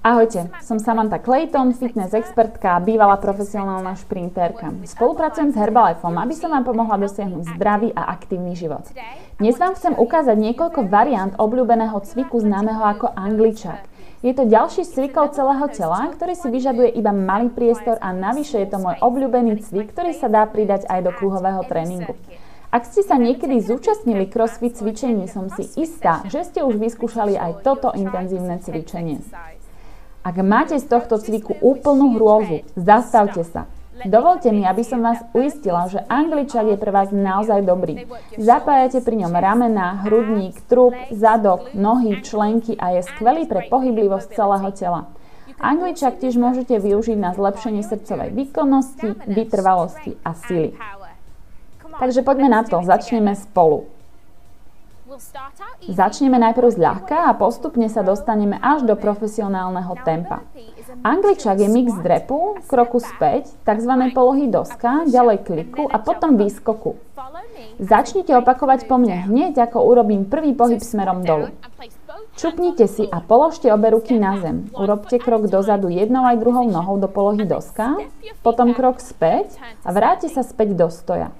Ahojte, som Samantha Clayton, fitness expertka a bývalá profesionálna šprintérka. Spolupracujem s Herbalifeom, aby som vám pomohla dosiahnuť zdravý a aktívny život. Dnes vám chcem ukázať niekoľko variant obľúbeného cviku známeho ako angličák. Je to ďalší z cvikov celého tela, ktorý si vyžaduje iba malý priestor a navyše je to môj obľúbený cvik, ktorý sa dá pridať aj do kruhového tréningu. Ak ste sa niekedy zúčastnili crossfit cvičení, som si istá, že ste už vyskúšali aj toto intenzívne cvičenie. Ak máte z tohto cviku úplnú hrôzu, zastavte sa. Dovolte mi, aby som vás uistila, že angličák je pre vás naozaj dobrý. Zapájate pri ňom ramená, hrudník, trup, zadok, nohy, členky a je skvelý pre pohyblivosť celého tela. Angličák tiež môžete využiť na zlepšenie srdcovej výkonnosti, vytrvalosti a sily. Takže poďme na to, začneme spolu. Začneme najprv zľahka a postupne sa dostaneme až do profesionálneho tempa. Angličák je mix drepu, kroku späť, tzv. Polohy doska, ďalej kliku a potom výskoku. Začnite opakovať po mne hneď, ako urobím prvý pohyb smerom dolu. Čupnite si a položte obe ruky na zem. Urobte krok dozadu jednou aj druhou nohou do polohy doska, potom krok späť a vráťte sa späť do stoja.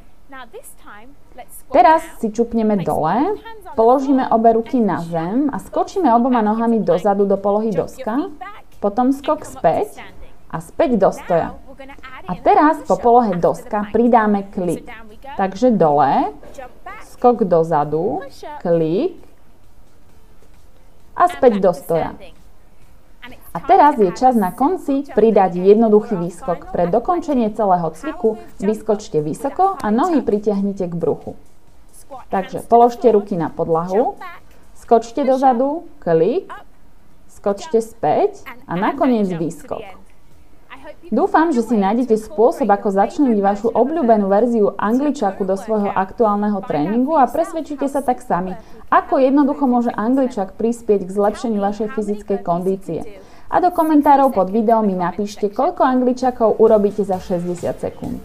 Teraz si čupneme dole, položíme obe ruky na zem a skočíme oboma nohami dozadu do polohy doska, potom skok späť a späť do stoja. A teraz po polohe doska pridáme klik. Takže dole, skok dozadu, klik a späť do stoja. A teraz je čas na konci pridať jednoduchý výskok. Pre dokončenie celého cviku vyskočte vysoko a nohy pritiahnite k bruchu. Takže položte ruky na podlahu, skočte dozadu, klik, skočte späť a nakoniec výskok. Dúfam, že si nájdete spôsob, ako začleniť vašu obľúbenú verziu angličáku do svojho aktuálneho tréningu a presvedčite sa tak sami, ako jednoducho môže angličák prispieť k zlepšeniu vašej fyzickej kondície. A do komentárov pod videom mi napíšte, koľko angličákov urobíte za 60 sekúnd.